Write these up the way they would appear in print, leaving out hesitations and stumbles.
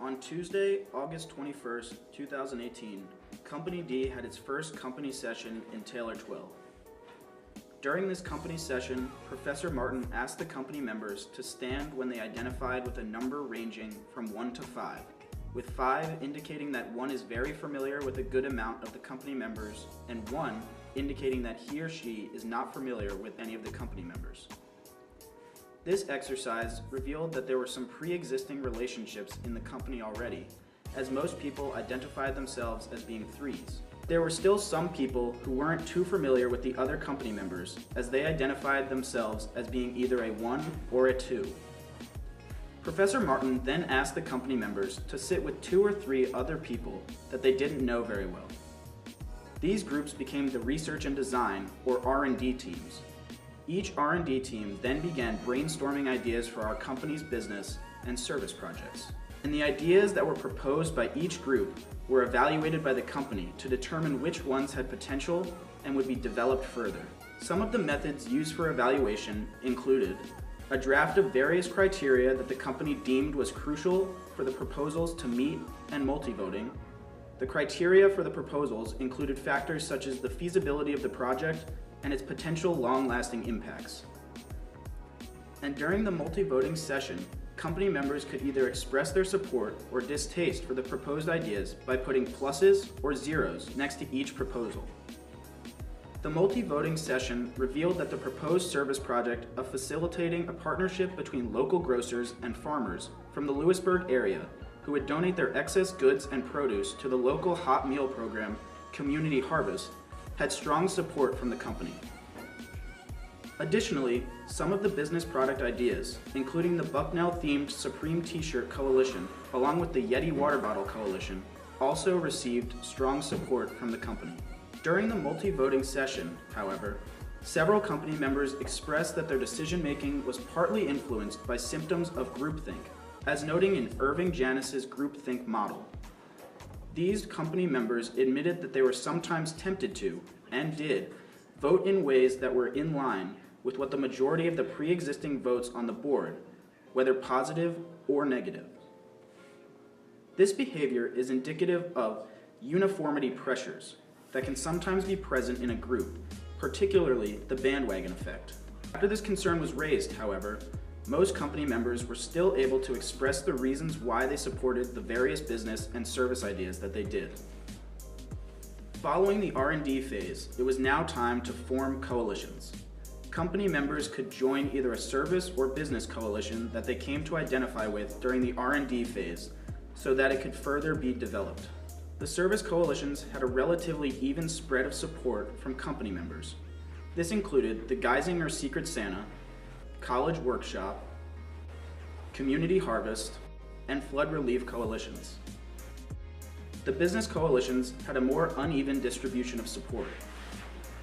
On Tuesday, August 21st, 2018, Company D had its first company session in Taylor 12. During this company session, Professor Martin asked the company members to stand when they identified with a number ranging from 1 to 5, with 5 indicating that 1 is very familiar with a good amount of the company members, and 1 indicating that he or she is not familiar with any of the company members. This exercise revealed that there were some pre-existing relationships in the company already, as most people identified themselves as being 3s. There were still some people who weren't too familiar with the other company members, as they identified themselves as being either a 1 or a 2. Professor Martin then asked the company members to sit with 2 or 3 other people that they didn't know very well. These groups became the research and design, or R&D teams. Each R&D team then began brainstorming ideas for our company's business and service projects. And the ideas that were proposed by each group were evaluated by the company to determine which ones had potential and would be developed further. Some of the methods used for evaluation included a draft of various criteria that the company deemed was crucial for the proposals to meet and multi-voting. The criteria for the proposals included factors such as the feasibility of the project and its potential long-lasting impacts. And during the multi-voting session, company members could either express their support or distaste for the proposed ideas by putting pluses or zeros next to each proposal. The multi-voting session revealed that the proposed service project of facilitating a partnership between local grocers and farmers from the Lewisburg area who would donate their excess goods and produce to the local hot meal program, Community Harvest, had strong support from the company. Additionally, some of the business product ideas, including the Bucknell-themed Supreme T-shirt coalition, along with the Yeti water bottle coalition, also received strong support from the company. During the multi-voting session, however, several company members expressed that their decision-making was partly influenced by symptoms of groupthink, as noting in Irving Janis's groupthink model. These company members admitted that they were sometimes tempted to, and did, vote in ways that were in line with what the majority of the pre-existing votes on the board, whether positive or negative. This behavior is indicative of uniformity pressures that can sometimes be present in a group, particularly the bandwagon effect. After this concern was raised, however, most company members were still able to express the reasons why they supported the various business and service ideas that they did. Following the R&D phase, it was now time to form coalitions. Company members could join either a service or business coalition that they came to identify with during the R&D phase so that it could further be developed. The service coalitions had a relatively even spread of support from company members. This included the Geisinger Secret Santa, College Workshop, Community Harvest, and Flood Relief coalitions. The business coalitions had a more uneven distribution of support.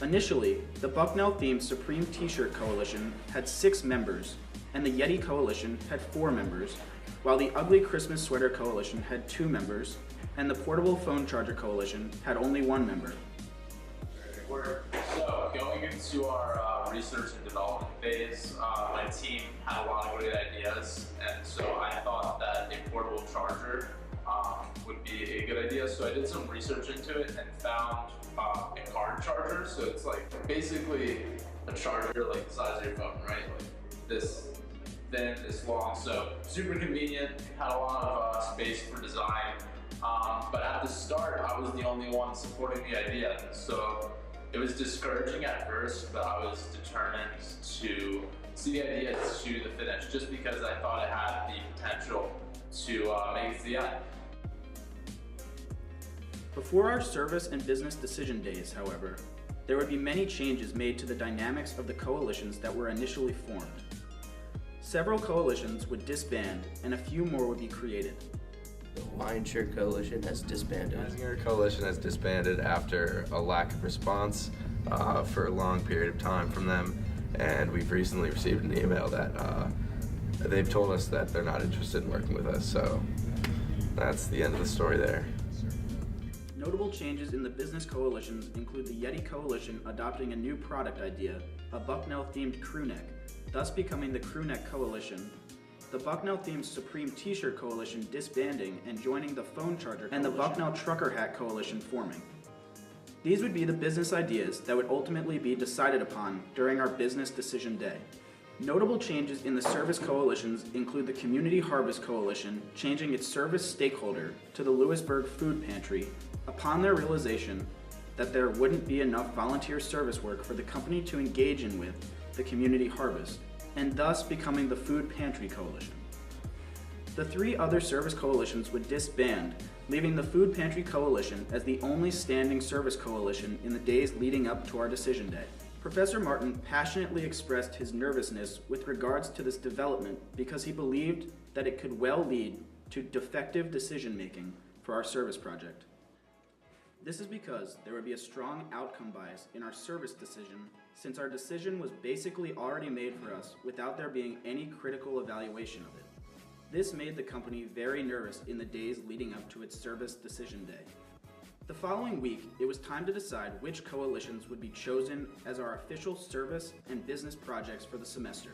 Initially, the Bucknell-themed Supreme T-shirt coalition had 6 members, and the Yeti coalition had 4 members, while the Ugly Christmas Sweater coalition had 2 members, and the Portable Phone Charger coalition had only 1 member. So, going into our research and development phase, my team had a lot of great ideas, and so I thought that a portable charger would be a good idea. So I did some research into it and found a card charger. So it's like basically a charger like the size of your phone, right? Like this thin, this long. So super convenient, had a lot of space for design. But at the start, I was the only one supporting the idea. So it was discouraging at first, but I was determined to see the idea to the finish, just because I thought it had the potential to make it to the end. Before our service and business decision days, however, there would be many changes made to the dynamics of the coalitions that were initially formed. Several coalitions would disband, and a few more would be created. The Wine Shirt Coalition has disbanded. The Geisinger Coalition has disbanded after a lack of response for a long period of time from them, and we've recently received an email that they've told us that they're not interested in working with us, so that's the end of the story there. Notable changes in the business coalitions include the Yeti Coalition adopting a new product idea, a Bucknell-themed crew neck, thus becoming the Crew Neck Coalition, the Bucknell-themed Supreme T-shirt coalition disbanding and joining the phone charger coalition, and the Bucknell trucker hat coalition forming. These would be the business ideas that would ultimately be decided upon during our business decision day. Notable changes in the service coalitions include the Community Harvest Coalition changing its service stakeholder to the Lewisburg Food Pantry upon their realization that there wouldn't be enough volunteer service work for the company to engage in with the Community Harvest, and thus becoming the Food Pantry Coalition. The three other service coalitions would disband, leaving the Food Pantry Coalition as the only standing service coalition in the days leading up to our decision day. Professor Martin passionately expressed his nervousness with regards to this development because he believed that it could well lead to defective decision-making for our service project. This is because there would be a strong outcome bias in our service decision, since our decision was basically already made for us without there being any critical evaluation of it. This made the company very nervous in the days leading up to its service decision day. The following week, it was time to decide which coalitions would be chosen as our official service and business projects for the semester.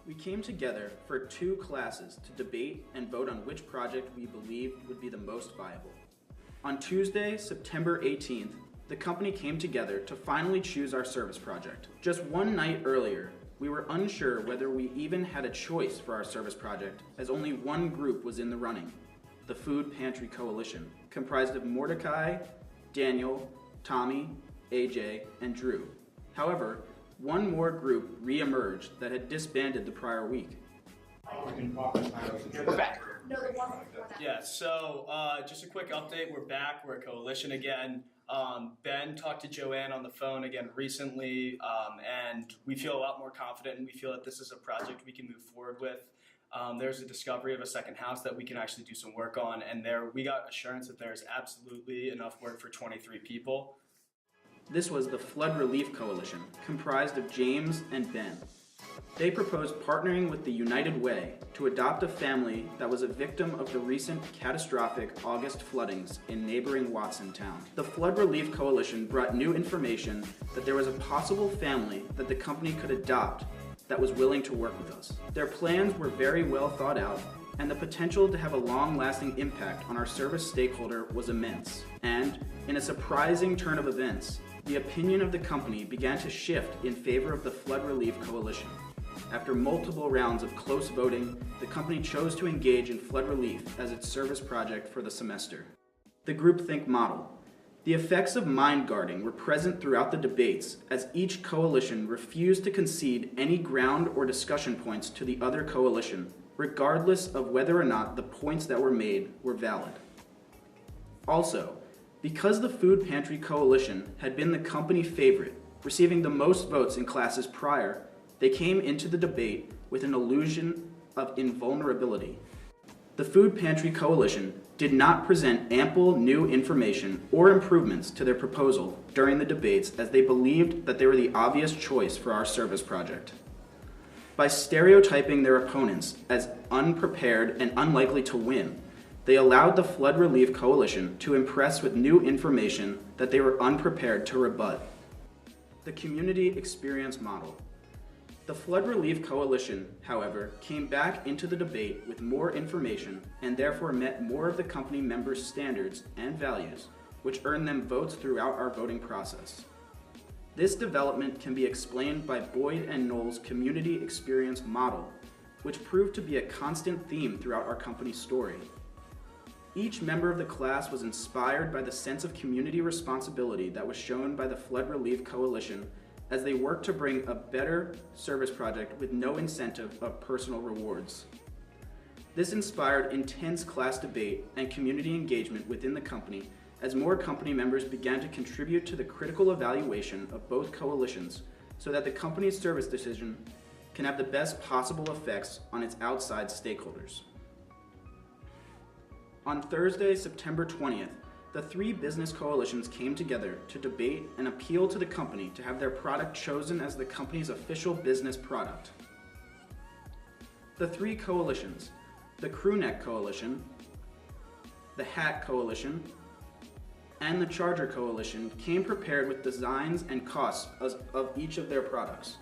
We came together for 2 classes to debate and vote on which project we believed would be the most viable. On Tuesday, September 18th, the company came together to finally choose our service project. Just one night earlier, we were unsure whether we even had a choice for our service project, as only one group was in the running, the Food Pantry Coalition, comprised of Mordecai, Daniel, Tommy, AJ, and Drew. However, one more group re-emerged that had disbanded the prior week. We're back. Yeah, so just a quick update. We're back. We're a coalition again. Ben talked to Joanne on the phone again recently, and we feel a lot more confident, and we feel that this is a project we can move forward with. There's a discovery of a second house that we can actually do some work on, and there we got assurance that there's absolutely enough work for 23 people. This was the Flood Relief Coalition, comprised of James and Ben. They proposed partnering with the United Way to adopt a family that was a victim of the recent catastrophic August floodings in neighboring Watsontown. The Flood Relief Coalition brought new information that there was a possible family that the company could adopt that was willing to work with us. Their plans were very well thought out, and the potential to have a long-lasting impact on our service stakeholder was immense. And, in a surprising turn of events, the opinion of the company began to shift in favor of the Flood Relief Coalition. After multiple rounds of close voting, the company chose to engage in flood relief as its service project for the semester. The groupthink model. The effects of mind guarding were present throughout the debates, as each coalition refused to concede any ground or discussion points to the other coalition, regardless of whether or not the points that were made were valid. Also, because the Food Pantry Coalition had been the company favorite, receiving the most votes in classes prior, they came into the debate with an illusion of invulnerability. The Food Pantry Coalition did not present ample new information or improvements to their proposal during the debates, as they believed that they were the obvious choice for our service project. By stereotyping their opponents as unprepared and unlikely to win, they allowed the Flood Relief Coalition to impress with new information that they were unprepared to rebut. The Community Experience Model. The Flood Relief Coalition, however, came back into the debate with more information and therefore met more of the company members' standards and values, which earned them votes throughout our voting process. This development can be explained by Boyd and Knoll's Community Experience Model, which proved to be a constant theme throughout our company's story. Each member of the class was inspired by the sense of community responsibility that was shown by the Flood Relief Coalition as they worked to bring a better service project with no incentive of personal rewards. This inspired intense class debate and community engagement within the company as more company members began to contribute to the critical evaluation of both coalitions so that the company's service decision can have the best possible effects on its outside stakeholders. On Thursday, September 20th, the three business coalitions came together to debate and appeal to the company to have their product chosen as the company's official business product. The three coalitions, the Crewneck Coalition, the Hat Coalition, and the Charger Coalition, came prepared with designs and costs of each of their products.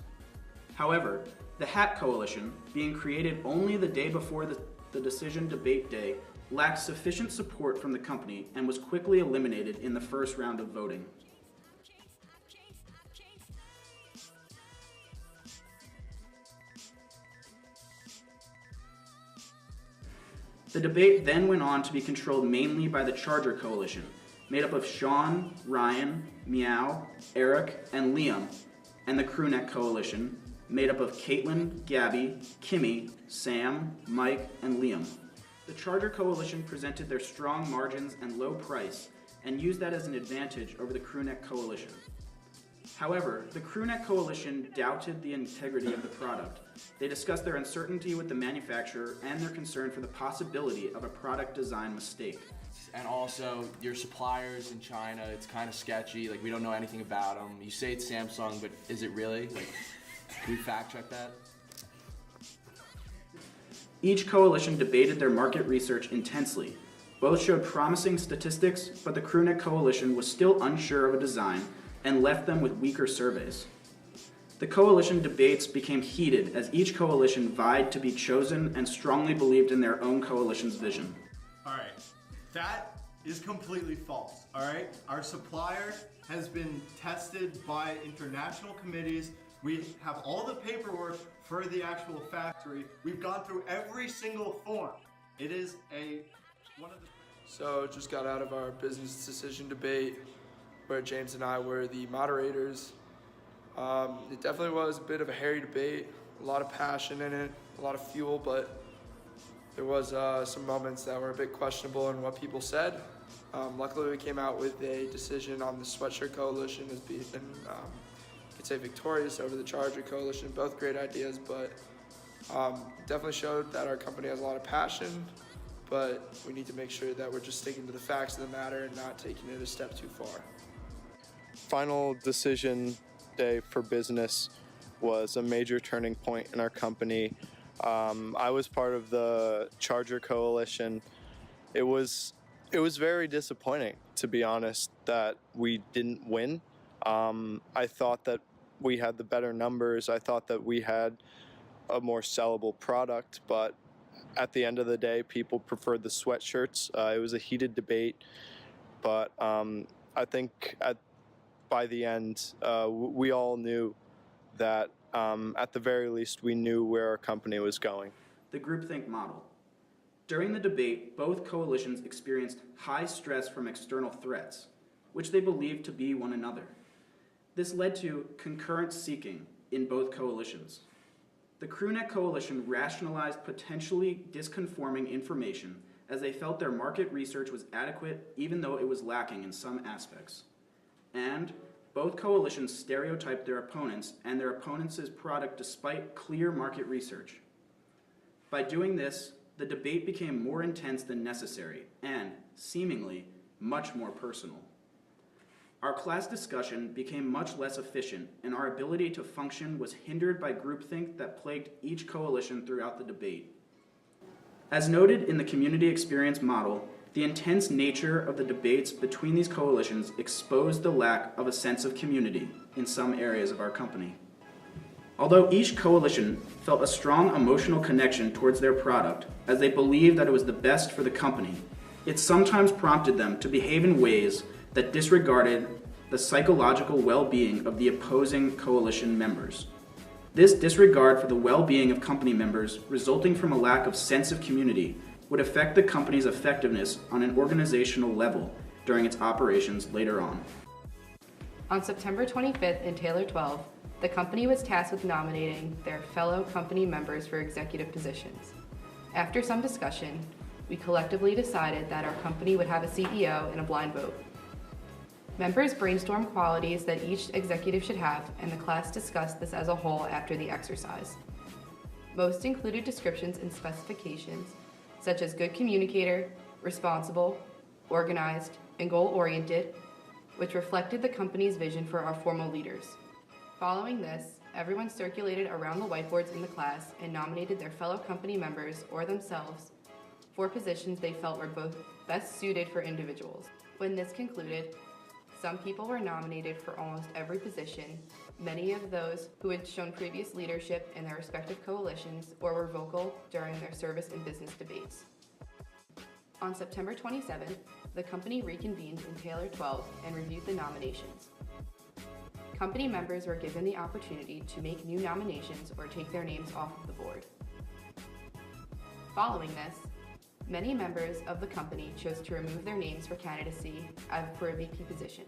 However, The Hat Coalition, being created only the day before the decision debate day, lacked sufficient support from the company and was quickly eliminated in the first round of voting. The debate then went on to be controlled mainly by the Charger Coalition, made up of Sean, Ryan, Meow, Eric, and Liam, and the Crewneck Coalition, made up of Caitlin, Gabby, Kimmy, Sam, Mike, and Liam. The Charger Coalition presented their strong margins and low price and used that as an advantage over the Crewneck Coalition. However, the Crewneck Coalition doubted the integrity of the product. They discussed their uncertainty with the manufacturer and their concern for the possibility of a product design mistake. And also, your suppliers in China, it's kind of sketchy. Like, we don't know anything about them. You say it's Samsung, but is it really? Like, can we fact check that? Each coalition debated their market research intensely. Both showed promising statistics, but the Crewneck Coalition was still unsure of a design and left them with weaker surveys. The coalition debates became heated as each coalition vied to be chosen and strongly believed in their own coalition's vision. All right, that is completely false, all right? Our supplier has been tested by international committees. We have all the paperwork for the actual factory. We've gone through every single form. It is one of the... So just got out of our business decision debate where James and I were the moderators. It definitely was a bit of a hairy debate, a lot of passion in it, a lot of fuel, but there was some moments that were a bit questionable in what people said. Luckily, we came out with a decision on the Sweatshirt Coalition as being, you could say, victorious over the Charger Coalition. Both great ideas, but definitely showed that our company has a lot of passion, but we need to make sure that we're just sticking to the facts of the matter and not taking it a step too far. Final decision day for business was a major turning point in our company. I was part of the Charger Coalition. It was very disappointing, to be honest, that we didn't win. I thought that we had the better numbers. I thought that we had a more sellable product, but at the end of the day, people preferred the sweatshirts. It was a heated debate, but I think by the end, we all knew that at the very least, we knew where our company was going. The groupthink model. During the debate, both coalitions experienced high stress from external threats, which they believed to be one another. This led to concurrent seeking in both coalitions. The Crewneck Coalition rationalized potentially disconforming information as they felt their market research was adequate even though it was lacking in some aspects. And both coalitions stereotyped their opponents and their opponents' product despite clear market research. By doing this, the debate became more intense than necessary and, seemingly, much more personal. Our class discussion became much less efficient, and our ability to function was hindered by groupthink that plagued each coalition throughout the debate. As noted in the community experience model, the intense nature of the debates between these coalitions exposed the lack of a sense of community in some areas of our company. Although each coalition felt a strong emotional connection towards their product, as they believed that it was the best for the company, it sometimes prompted them to behave in ways that disregarded the psychological well-being of the opposing coalition members. This disregard for the well-being of company members, resulting from a lack of sense of community, would affect the company's effectiveness on an organizational level during its operations later on. On September 25th in Taylor 12, the company was tasked with nominating their fellow company members for executive positions. After some discussion, we collectively decided that our company would have a CEO in a blind vote. Members brainstormed qualities that each executive should have, and the class discussed this as a whole after the exercise. Most included descriptions and specifications, such as good communicator, responsible, organized, and goal-oriented, which reflected the company's vision for our formal leaders. Following this, everyone circulated around the whiteboards in the class and nominated their fellow company members or themselves for positions they felt were both best suited for individuals. When this concluded, Some people were nominated for almost every position, many of those who had shown previous leadership in their respective coalitions or were vocal during their service in business debates. On September 27th, the company reconvened in Taylor 12 and reviewed the nominations. Company members were given the opportunity to make new nominations or take their names off of the board. Following this, many members of the company chose to remove their names for candidacy for a VP position.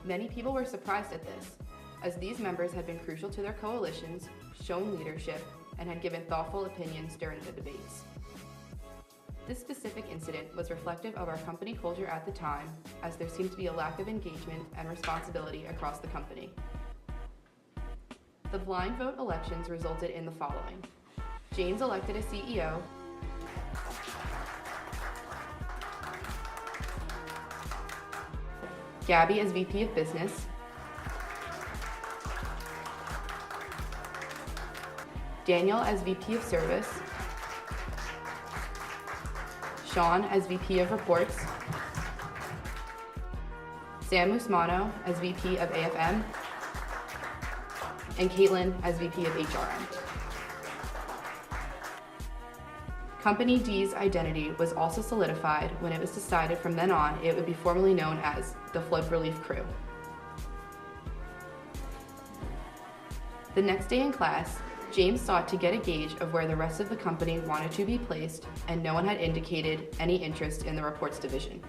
Many people were surprised at this, as these members had been crucial to their coalitions, shown leadership, and had given thoughtful opinions during the debates. This specific incident was reflective of our company culture at the time, as there seemed to be a lack of engagement and responsibility across the company. The blind vote elections resulted in the following: James elected as CEO, Gabby as VP of Business, Daniel as VP of Service, Sean as VP of Reports, Sam Musmano as VP of AFM, and Caitlin as VP of HRM. Company D's identity was also solidified when it was decided from then on it would be formally known as the Flood Relief Crew. The next day in class, James sought to get a gauge of where the rest of the company wanted to be placed, and no one had indicated any interest in the reports division.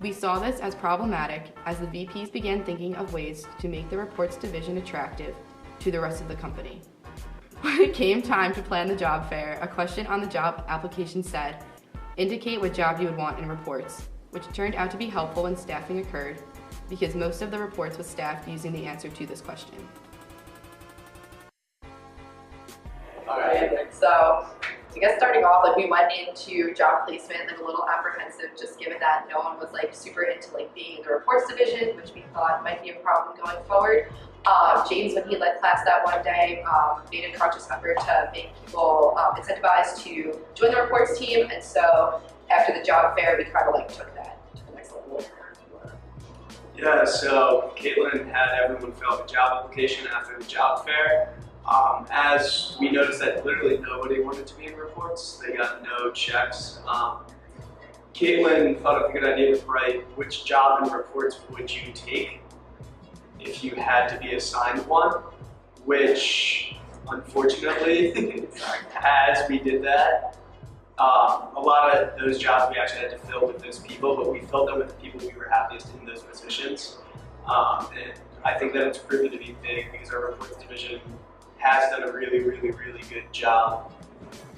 We saw this as problematic as the VPs began thinking of ways to make the reports division attractive to the rest of the company. When it came time to plan the job fair, a question on the job application said, "Indicate what job you would want in reports," which turned out to be helpful when staffing occurred, because most of the reports was staffed using the answer to this question. Alright, so I guess starting off, we went into job placement a little apprehensive, just given that no one was super into being in the reports division, which we thought might be a problem going forward. James, when he led class that one day, made a conscious effort to make people incentivized to join the reports team, and so after the job fair, we kind of took that to the next level. Yeah, so Caitlin had everyone fill out the job application after the job fair. As we noticed that literally nobody wanted to be in reports, they got no checks. Caitlin thought of a good idea to write which job in reports would you take if you had to be assigned one, which unfortunately, as we did that, a lot of those jobs we actually had to fill with those people, but we filled them with the people we were happiest in those positions. And I think that it's proven to be big because our reports division has done a really, really, really good job.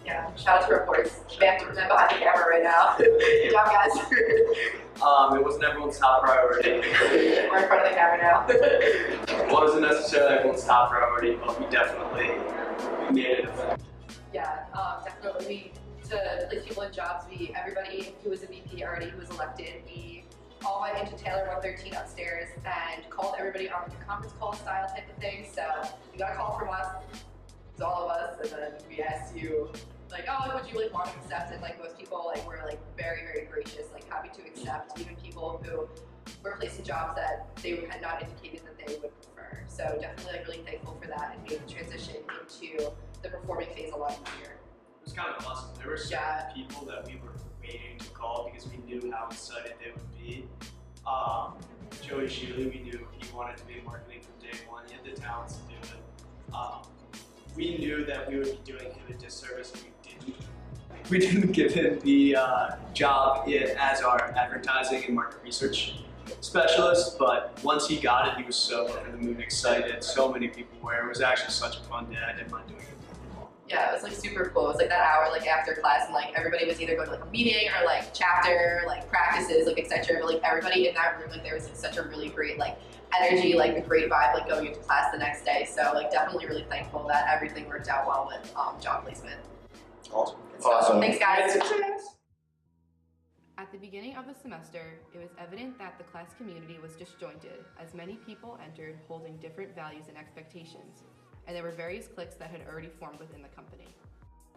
Yeah, shout out to reports. I'm behind the camera right now. Good job, guys. It wasn't everyone's top priority. We're in front of the camera now. It wasn't necessarily everyone's top priority, but we definitely made it. Yeah, definitely. To place people in jobs, everybody who was a VP already who was elected, we all went into Taylor 113 upstairs and called everybody on the conference call style type of thing. So you got a call from us, it was all of us, and then we asked you, would you want to accept? And most people were very, very gracious, happy to accept, even people who were placed in jobs that they had not indicated that they would prefer. So definitely really thankful for that and made the transition into the performing phase a lot easier. It was kind of awesome. There were so many people that we were waiting to call because we knew how excited they would be. Joey Shealy, we knew he wanted to be in marketing from day one. He had the talents to do it. We knew that we would be doing him a disservice if we didn't give him the job as our advertising and market research specialist, but once he got it, he was so over the moon excited. So many people were. It was actually such a fun day. I didn't mind doing it. Yeah, it was super cool. It was that hour after class, and everybody was either going to a meeting or chapter, practices, etc. But everybody in that room, there was such a really great energy, a great vibe going into class the next day. So definitely really thankful that everything worked out well with job placement. Awesome. Thanks, guys. At the beginning of the semester, it was evident that the class community was disjointed, as many people entered holding different values and expectations, and there were various cliques that had already formed within the company.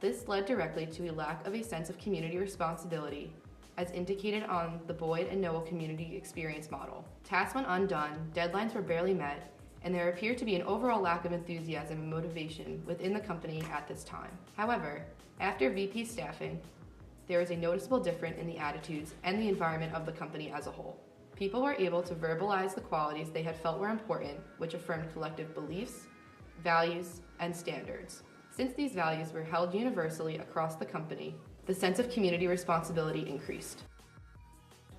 This led directly to a lack of a sense of community responsibility, as indicated on the Boyd and Noel Community Experience Model. Tasks went undone, deadlines were barely met, and there appeared to be an overall lack of enthusiasm and motivation within the company at this time. However, after VP staffing, there was a noticeable difference in the attitudes and the environment of the company as a whole. People were able to verbalize the qualities they had felt were important, which affirmed collective beliefs, values, and standards. Since these values were held universally across the company, the sense of community responsibility increased.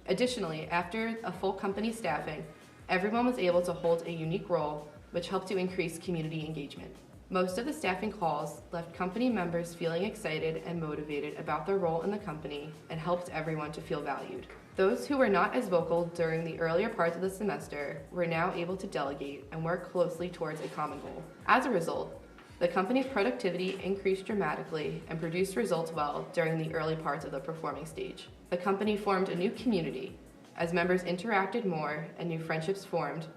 Additionally, after a full company staffing, everyone was able to hold a unique role, which helped to increase community engagement. Most of the staffing calls left company members feeling excited and motivated about their role in the company and helped everyone to feel valued. Those who were not as vocal during the earlier parts of the semester were now able to delegate and work closely towards a common goal. As a result, the company's productivity increased dramatically and produced results well during the early parts of the performing stage. The company formed a new community as members interacted more and new friendships formed,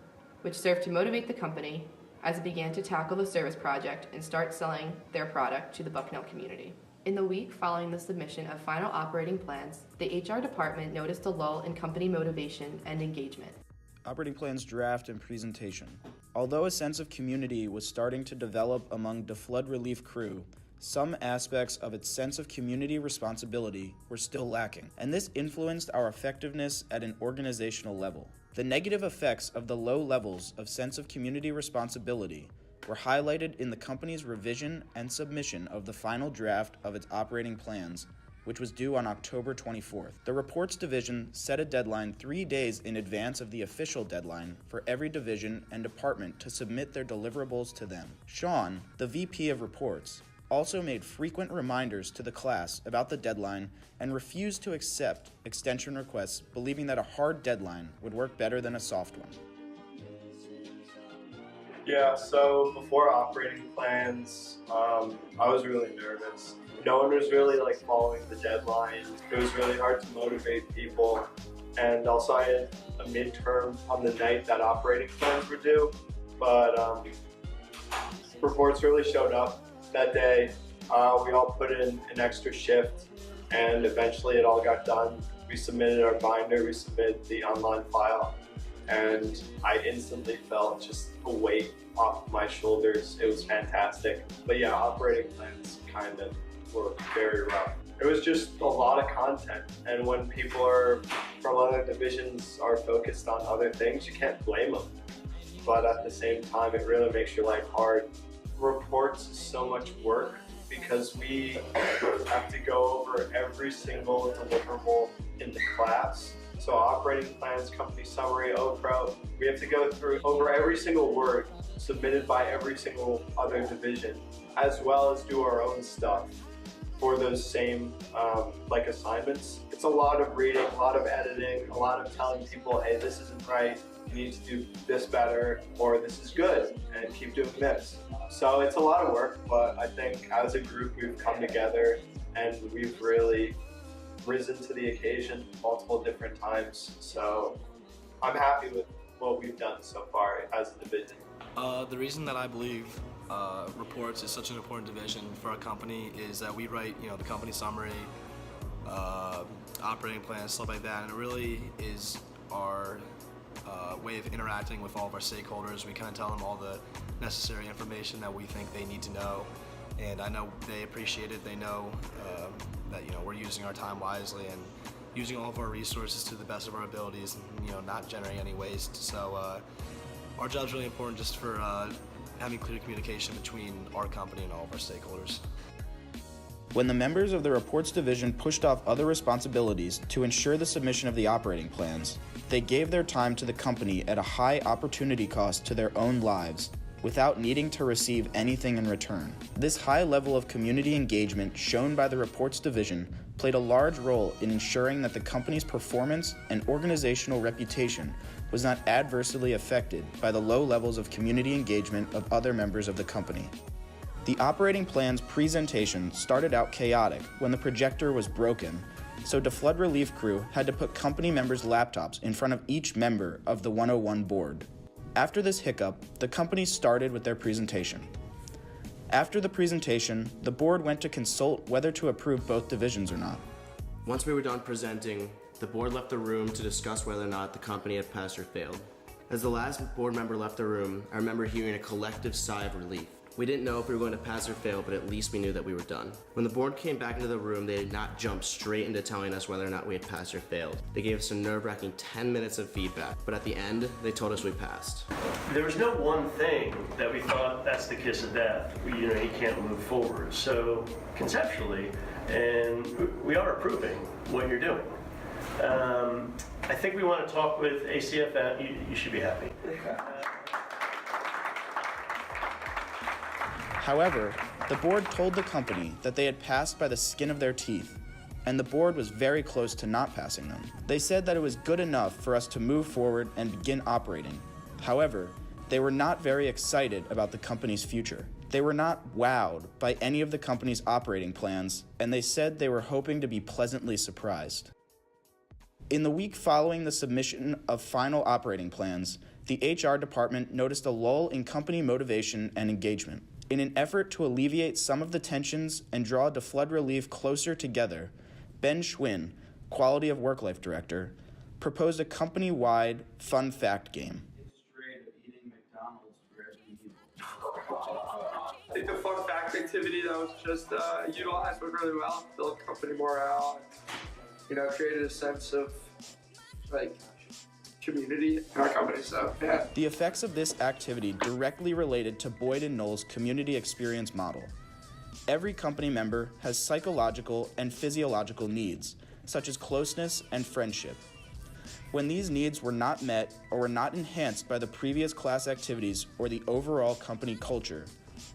which served to motivate the company as it began to tackle the service project and start selling their product to the Bucknell community. In the week following the submission of final operating plans, the HR department noticed a lull in company motivation and engagement. Operating plans draft and presentation. Although a sense of community was starting to develop among the flood relief crew, some aspects of its sense of community responsibility were still lacking, and this influenced our effectiveness at an organizational level. The negative effects of the low levels of sense of community responsibility were highlighted in the company's revision and submission of the final draft of its operating plans, which was due on October 24th. The reports division set a deadline 3 days in advance of the official deadline for every division and department to submit their deliverables to them. Sean, the VP of reports, also made frequent reminders to the class about the deadline and refused to accept extension requests, believing that a hard deadline would work better than a soft one. Yeah, so before operating plans, I was really nervous. No one was really following the deadline. It was really hard to motivate people. And also I had a midterm on the night that operating plans were due, but reports really showed up that day. We all put in an extra shift and eventually it all got done. We submitted our binder, we submitted the online file, and I instantly felt just a weight off my shoulders. It was fantastic. But yeah, operating plans kind of were very rough. It was just a lot of content, and when people are from other divisions are focused on other things, you can't blame them. But at the same time, it really makes your life hard. Reports is so much work because we have to go over every single deliverable in the class. So operating plans, company summary, OPRO, we have to go through over every single word submitted by every single other division, as well as do our own stuff for those same assignments. It's a lot of reading, a lot of editing, a lot of telling people, hey, this isn't right, you need to do this better, or this is good, and keep doing this. So it's a lot of work, but I think as a group we've come together and we've really risen to the occasion multiple different times. So I'm happy with what we've done so far as a division. The reason that I believe reports is such an important division for our company is that we write, the company summary, operating plans, stuff like that, and it really is our way of interacting with all of our stakeholders. We kind of tell them all the necessary information that we think they need to know, and I know they appreciate it. They know that we're using our time wisely and using all of our resources to the best of our abilities, and not generating any waste. So our job's really important just for having clear communication between our company and all of our stakeholders. When the members of the reports division pushed off other responsibilities to ensure the submission of the operating plans, they gave their time to the company at a high opportunity cost to their own lives, without needing to receive anything in return. This high level of community engagement shown by the reports division played a large role in ensuring that the company's performance and organizational reputation was not adversely affected by the low levels of community engagement of other members of the company. The operating plan's presentation started out chaotic when the projector was broken, so the flood relief crew had to put company members' laptops in front of each member of the 101 board. After this hiccup, the company started with their presentation. After the presentation, the board went to consult whether to approve both divisions or not. Once we were done presenting, the board left the room to discuss whether or not the company had passed or failed. As the last board member left the room, I remember hearing a collective sigh of relief. We didn't know if we were going to pass or fail, but at least we knew that we were done. When the board came back into the room, they did not jump straight into telling us whether or not we had passed or failed. They gave us a nerve-wracking 10 minutes of feedback, but at the end, they told us we passed. There was no one thing that we thought that's the kiss of death. You can't move forward. So conceptually, and we are approving what you're doing. I think we want to talk with ACF. You should be happy. However, the board told the company that they had passed by the skin of their teeth, and the board was very close to not passing them. They said that it was good enough for us to move forward and begin operating. However, they were not very excited about the company's future. They were not wowed by any of the company's operating plans, and they said they were hoping to be pleasantly surprised. In the week following the submission of final operating plans, the HR department noticed a lull in company motivation and engagement. In an effort to alleviate some of the tensions and draw the flood relief closer together, Ben Schwinn, Quality of Work-Life Director, proposed a company-wide fun fact game. I think the fun fact activity that was just utilized went really well, built company morale, created a sense of community in our company, so yeah. The effects of this activity directly related to Boyd & Knoll's community experience model. Every company member has psychological and physiological needs, such as closeness and friendship. When these needs were not met or were not enhanced by the previous class activities or the overall company culture,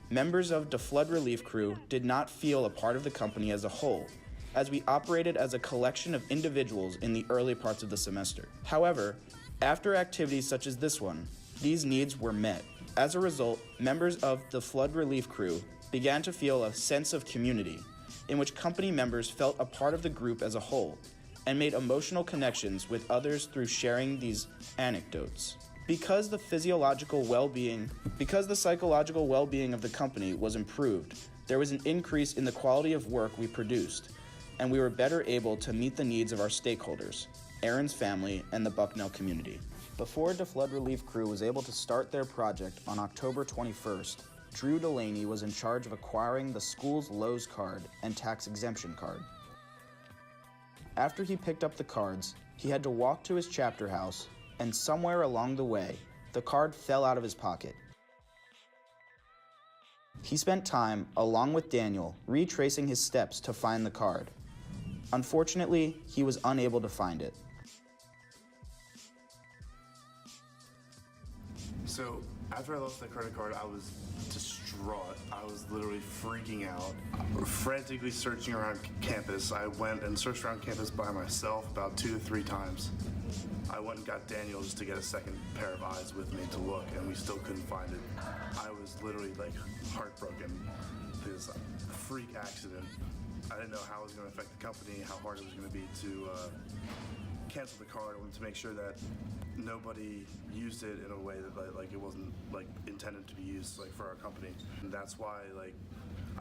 members of the flood relief crew did not feel a part of the company as a whole, as we operated as a collection of individuals in the early parts of the semester. However, after activities such as this one, these needs were met. As a result, members of the flood relief crew began to feel a sense of community, in which company members felt a part of the group as a whole, and made emotional connections with others through sharing these anecdotes. Because the psychological well-being of the company was improved, there was an increase in the quality of work we produced, and we were better able to meet the needs of our stakeholders, Aaron's family, and the Bucknell community. Before the flood relief crew was able to start their project on October 21st, Drew Delaney was in charge of acquiring the school's Lowe's card and tax exemption card. After he picked up the cards, he had to walk to his chapter house, and somewhere along the way, the card fell out of his pocket. He spent time, along with Daniel, retracing his steps to find the card. Unfortunately, he was unable to find it. So after I lost the credit card, I was distraught. I was literally freaking out, frantically searching around campus. I went and searched around campus by myself about 2 to 3 times. I went and got Daniel just to get a second pair of eyes with me to look, and we still couldn't find it. I was literally heartbroken. This freak accident. I didn't know how it was going to affect the company, how hard it was going to be to cancel the card. I wanted to make sure that nobody used it in a way that it wasn't intended to be used for our company. And that's why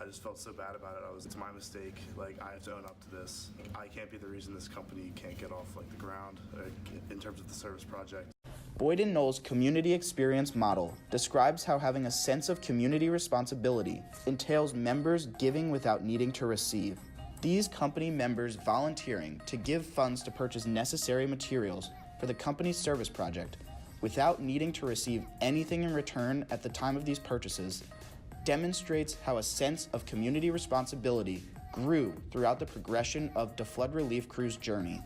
I just felt so bad about it. It's my mistake. I have to own up to this. I can't be the reason this company can't get off the ground in terms of the service project. Boyd & Knoll's community experience model describes how having a sense of community responsibility entails members giving without needing to receive. These company members volunteering to give funds to purchase necessary materials for the company's service project without needing to receive anything in return at the time of these purchases demonstrates how a sense of community responsibility grew throughout the progression of the flood relief crew's journey.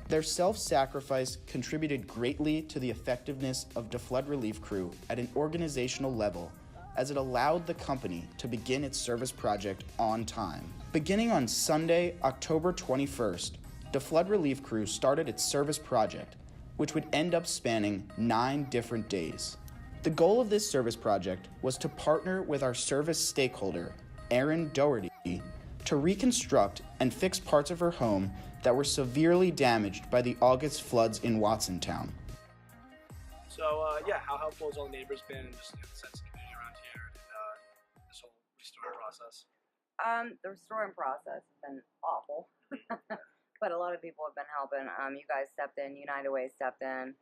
Their self-sacrifice contributed greatly to the effectiveness of the flood relief crew at an organizational level, as it allowed the company to begin its service project on time. Beginning on Sunday, October 21st, the flood relief crew started its service project, which would end up spanning 9 different days. The goal of this service project was to partner with our service stakeholder, Erin Doherty, to reconstruct and fix parts of her home that were severely damaged by the August floods in Watsontown. So, how helpful has all the neighbors been and just the sense of community around here and this whole restoring process? The restoring process has been awful. but a lot of people have been helping. You guys stepped in, United Way stepped in.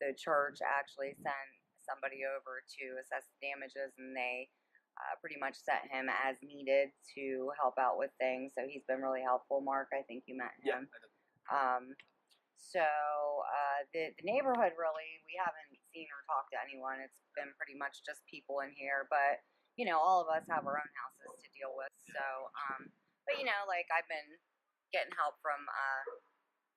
The church actually sent somebody over to assess the damages, and they pretty much set him as needed to help out with things. So he's been really helpful. Mark, I think you met him. Yeah. The neighborhood, really, we haven't seen or talked to anyone. It's been pretty much just people in here, but you know, all of us have our own houses to deal with. So, but you know, like I've been getting help from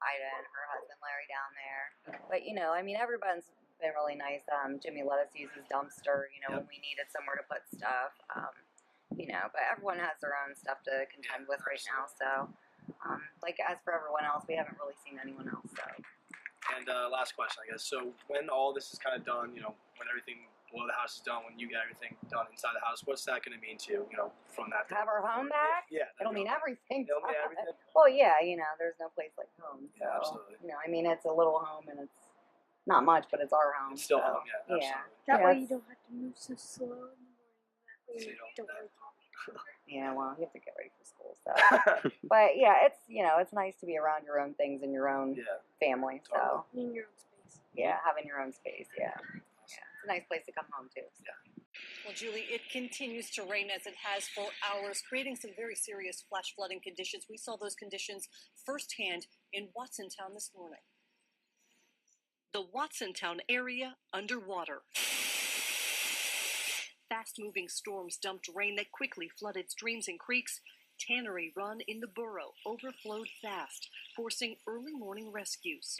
Ida and her husband Larry down there. But you know, I mean, everyone's been really nice. Jimmy let us use his dumpster, you know, when we needed somewhere to put stuff. You know, but everyone has their own stuff to contend with right now. So, like as for everyone else, we haven't really seen anyone else. So. And last question, I guess. So when all this is kind of done, you know, when everything below the house is done, when you get everything done inside the house, what's that going to mean to you, you know, from that? To have our home back? Yeah. It'll mean everything. It'll mean everything? Well, yeah, you know, there's no place like home. So, Yeah, absolutely. You know, I mean, it's a little home and it's not much, but it's our home. It's still so, home, yeah, absolutely. That Yeah, way you don't have to move so slow in the morning. That way So you you don't wake up. Yeah, well, you have to get ready for school, so. But yeah, it's, you know, it's nice to be around your own things and your own family, so. In your own space. Yeah, having your own space, yeah. Yeah, it's a nice place to come home to. So. Well, Julie, it continues to rain as it has for hours, creating some very serious flash flooding conditions. We saw those conditions firsthand in Watsontown this morning. The Watsontown area underwater. Fast-moving storms dumped rain that quickly flooded streams and creeks. Tannery Run in the borough overflowed fast, forcing early morning rescues.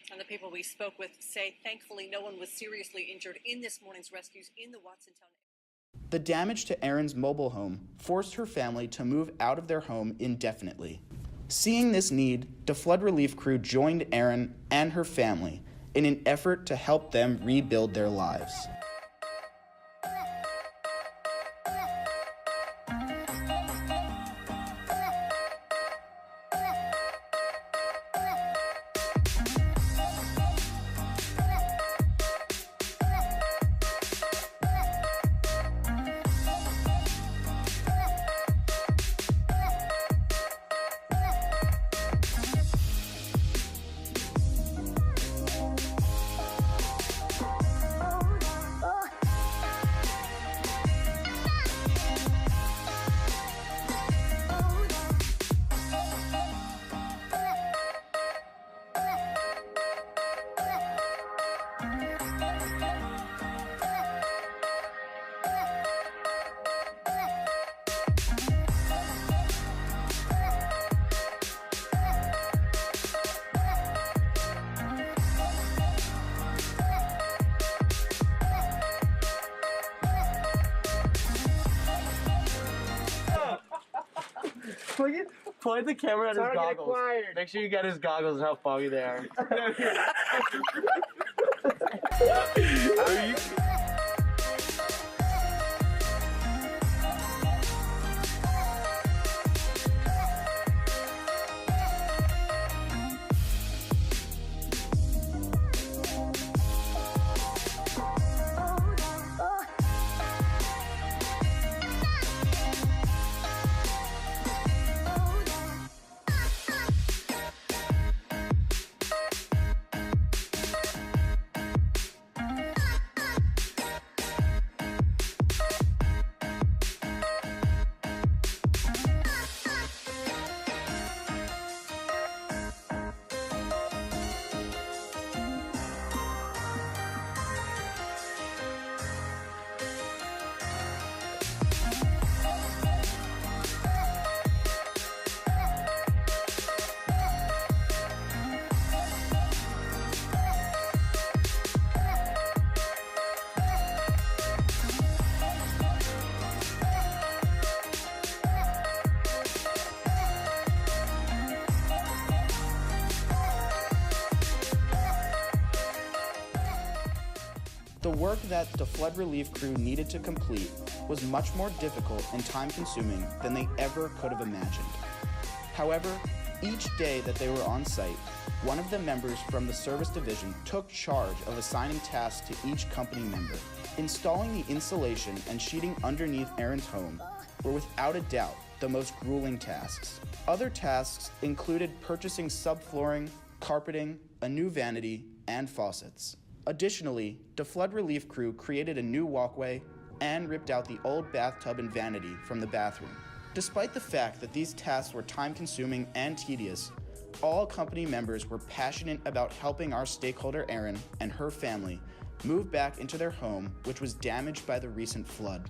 And the people we spoke with say thankfully no one was seriously injured in this morning's rescues in the Watsontown area. The damage to Erin's mobile home forced her family to move out of their home indefinitely. Seeing this need, the flood relief crew joined Erin and her family in an effort to help them rebuild their lives. Point the camera at his goggles. Make sure you get his goggles and how foggy they are. The work that the flood relief crew needed to complete was much more difficult and time-consuming than they ever could have imagined. However, each day that they were on site, one of the members from the service division took charge of assigning tasks to each company member. Installing the insulation and sheeting underneath Erin's home were without a doubt the most grueling tasks. Other tasks included purchasing subflooring, carpeting, a new vanity, and faucets. Additionally, the flood relief crew created a new walkway and ripped out the old bathtub and vanity from the bathroom. Despite the fact that these tasks were time-consuming and tedious, all company members were passionate about helping our stakeholder Erin and her family move back into their home, which was damaged by the recent flood.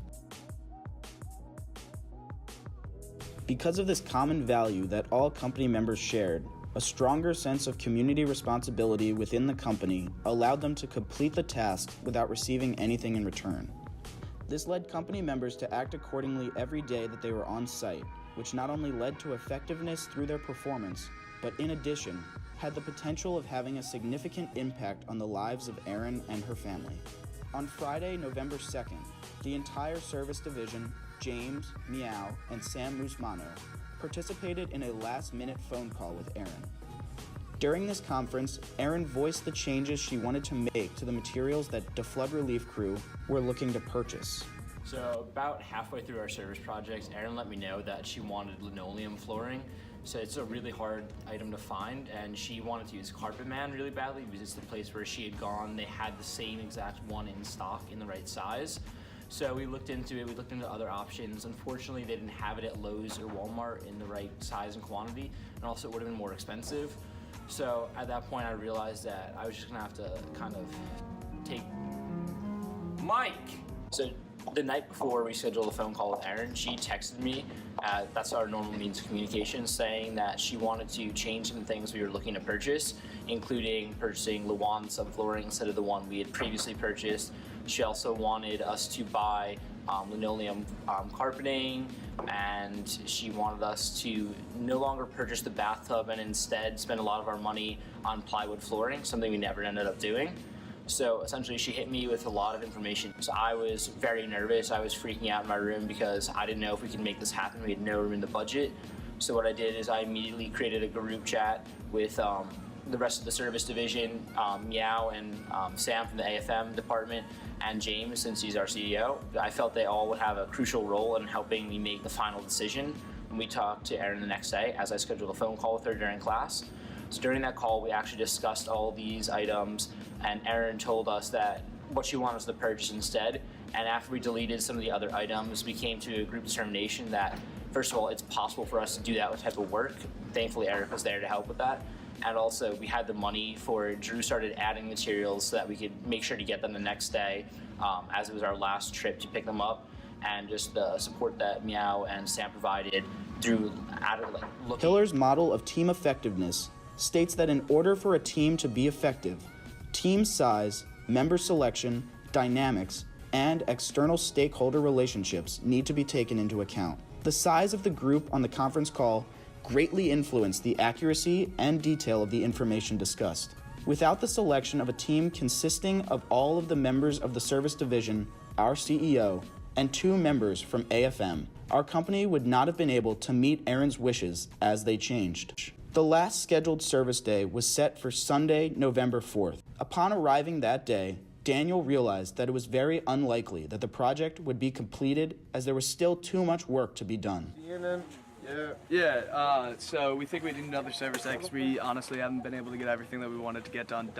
Because of this common value that all company members shared, a stronger sense of community responsibility within the company allowed them to complete the task without receiving anything in return. This led company members to act accordingly every day that they were on site, which not only led to effectiveness through their performance, but in addition, had the potential of having a significant impact on the lives of Erin and her family. On Friday, November 2nd, the entire service division, James, Meow, and Sam Musmano, participated in a last-minute phone call with Erin. During this conference, Erin voiced the changes she wanted to make to the materials that the flood relief crew were looking to purchase. So about halfway through our service projects, Erin let me know that she wanted linoleum flooring. So it's a really hard item to find, and she wanted to use Carpet Man really badly because it's the place where she had gone. They had the same exact one in stock in the right size. So we looked into it, we looked into other options. Unfortunately, they didn't have it at Lowe's or Walmart in the right size and quantity, and also it would have been more expensive. So at that point, I realized that I was just gonna have to kind of take Mike. So the night before we scheduled a phone call with Erin, she texted me, that's our normal means of communication, saying that she wanted to change some things we were looking to purchase, including purchasing Luan subflooring instead of the one we had previously purchased. She also wanted us to buy linoleum carpeting, and she wanted us to no longer purchase the bathtub and instead spend a lot of our money on plywood flooring, something we never ended up doing. So essentially she hit me with a lot of information. So I was very nervous. I was freaking out in my room because I didn't know if we could make this happen. We had no room in the budget. So what I did is I immediately created a group chat with the rest of the service division, Meow and Sam from the AFM department, and James, since he's our CEO. I felt they all would have a crucial role in helping me make the final decision. And we talked to Erin the next day as I scheduled a phone call with her during class. So during that call, we actually discussed all these items, and Erin told us that what she wanted us to purchase instead. And after we deleted some of the other items, we came to a group determination that, first of all, it's possible for us to do that type of work. Thankfully, Eric was there to help with that. And also, we had the money for Drew started adding materials so that we could make sure to get them the next day, as it was our last trip to pick them up, and just the support that Meow and Sam provided through looking. Hiller's model of team effectiveness states that in order for a team to be effective, team size, member selection, dynamics, and external stakeholder relationships need to be taken into account. The size of the group on the conference call greatly influenced the accuracy and detail of the information discussed. Without the selection of a team consisting of all of the members of the service division, our CEO, and 2 members from AFM, our company would not have been able to meet Erin's wishes as they changed. The last scheduled service day was set for Sunday, November 4th. Upon arriving that day, Daniel realized that it was very unlikely that the project would be completed as there was still too much work to be done. So we think we need another service day because we honestly haven't been able to get everything that we wanted to get done.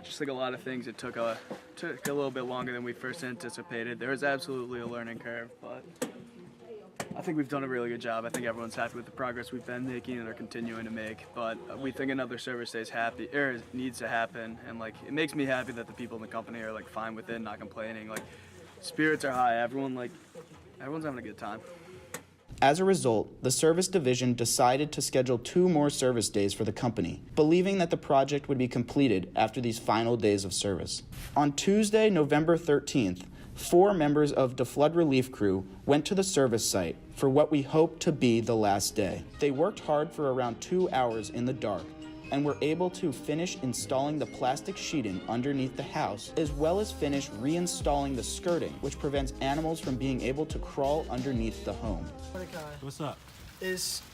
Just like a lot of things, it took a little bit longer than we first anticipated. There was absolutely a learning curve, but I think we've done a really good job. I think everyone's happy with the progress we've been making and are continuing to make. But we think another service day needs to happen, and it makes me happy that the people in the company are fine with it, not complaining. Spirits are high. Everyone's having a good time. As a result, the service division decided to schedule 2 more service days for the company, believing that the project would be completed after these final days of service. On Tuesday, November 13th, 4 members of the flood relief crew went to the service site for what we hoped to be the last day. They worked hard for around 2 hours in the dark and were able to finish installing the plastic sheeting underneath the house, as well as finish reinstalling the skirting, which prevents animals from being able to crawl underneath the home. What's up?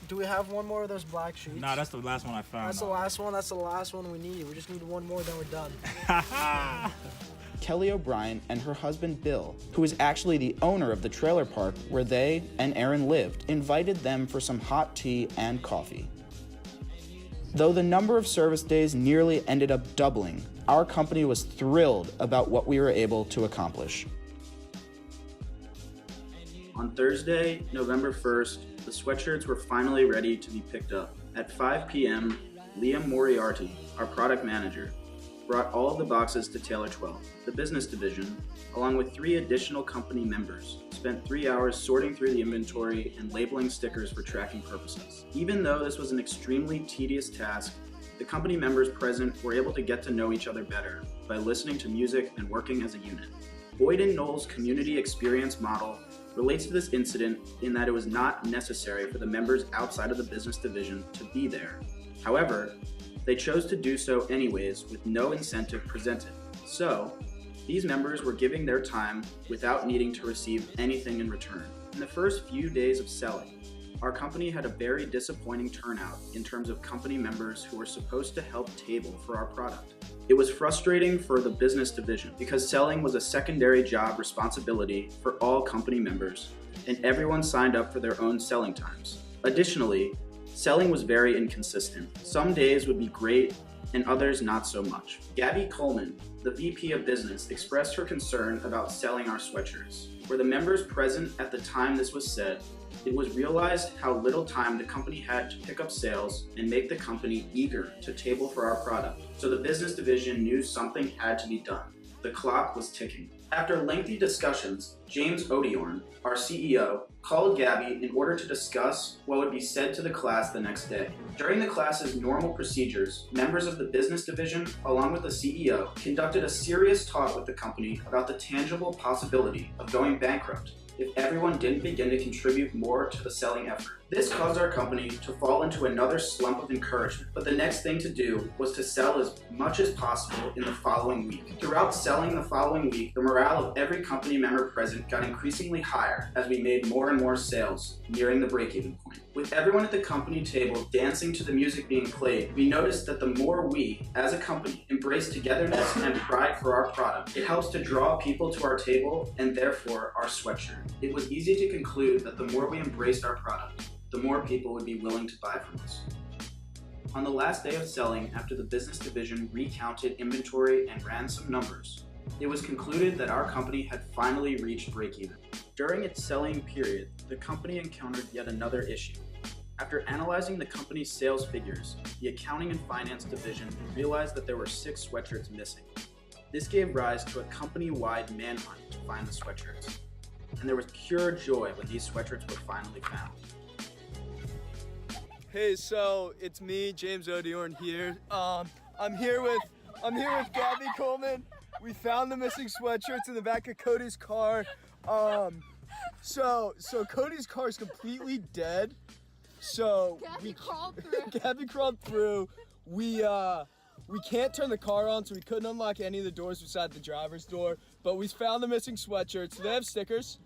Do we have one more of those black sheets? Nah, that's the last one I found. That's the last one we need. We just need one more, then we're done. Kelly O'Brien and her husband Bill, who is actually the owner of the trailer park where they and Aaron lived, invited them for some hot tea and coffee. Though the number of service days nearly ended up doubling, our company was thrilled about what we were able to accomplish. On Thursday, November 1st, the sweatshirts were finally ready to be picked up. At 5 p.m., Liam Moriarty, our product manager, brought all of the boxes to Taylor 12. The business division, along with 3 additional company members, spent 3 hours sorting through the inventory and labeling stickers for tracking purposes. Even though this was an extremely tedious task, the company members present were able to get to know each other better by listening to music and working as a unit. Boyd & Knoll's community experience model relates to this incident in that it was not necessary for the members outside of the business division to be there. However, they chose to do so anyways with no incentive presented. So, these members were giving their time without needing to receive anything in return. In the first few days of selling, our company had a very disappointing turnout in terms of company members who were supposed to help table for our product. It was frustrating for the business division because selling was a secondary job responsibility for all company members, and everyone signed up for their own selling times. Additionally, selling was very inconsistent. Some days would be great and others not so much. Gabby Coleman, the VP of Business, expressed her concern about selling our sweatshirts. For the members present at the time this was said, it was realized how little time the company had to pick up sales and make the company eager to table for our product. So the business division knew something had to be done. The clock was ticking. After lengthy discussions, James Odiorn, our CEO, called Gabby in order to discuss what would be said to the class the next day. During the class's normal procedures, members of the business division, along with the CEO, conducted a serious talk with the company about the tangible possibility of going bankrupt if everyone didn't begin to contribute more to the selling effort. This caused our company to fall into another slump of encouragement, but the next thing to do was to sell as much as possible in the following week. Throughout selling the following week, the morale of every company member present got increasingly higher as we made more and more sales, nearing the break-even point. With everyone at the company table dancing to the music being played, we noticed that the more we, as a company, embrace togetherness and pride for our product, it helps to draw people to our table and therefore our sweatshirt. It was easy to conclude that the more we embraced our product, the more people would be willing to buy from us. On the last day of selling, after the business division recounted inventory and ran some numbers, it was concluded that our company had finally reached break-even. During its selling period, the company encountered yet another issue. After analyzing the company's sales figures, the accounting and finance division realized that there were 6 sweatshirts missing. This gave rise to a company-wide manhunt to find the sweatshirts, and there was pure joy when these sweatshirts were finally found. Hey, so it's me, James Odiorn here. I'm here with Gabby Coleman. We found the missing sweatshirts in the back of Cody's car. So Cody's car is completely dead. So Gabby crawled through. We can't turn the car on, so we couldn't unlock any of the doors beside the driver's door. But we found the missing sweatshirts. Do they have stickers?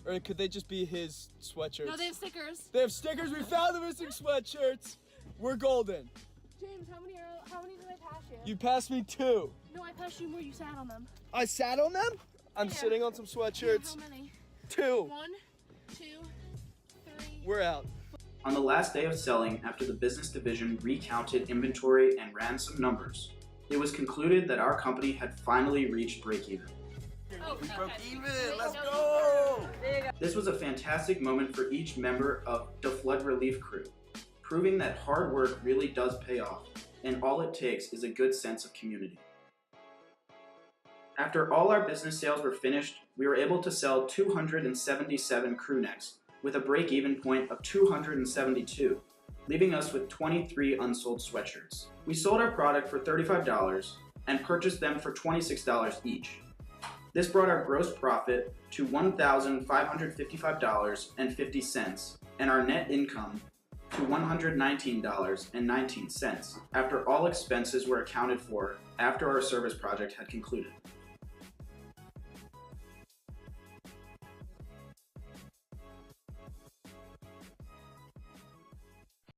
Or could they just be his sweatshirts? No, they have stickers. They have stickers. We found the missing sweatshirts. We're golden. James, how many did I pass you? You passed me 2. No, I passed you more. You sat on them. I sat on them? I'm Yeah. sitting on some sweatshirts. Yeah, how many? 2. 1, 2, 3. We're out. On the last day of selling, after the business division recounted inventory and ran some numbers, it was concluded that our company had finally reached break-even. We broke even. Let's go. This was a fantastic moment for each member of the flood relief crew, proving that hard work really does pay off, and all it takes is a good sense of community. After all our business sales were finished, we were able to sell 277 crew necks, with a break-even point of 272, leaving us with 23 unsold sweatshirts. We sold our product for $35 and purchased them for $26 each. This brought our gross profit to $1,555.50 and our net income to $119.19 after all expenses were accounted for after our service project had concluded.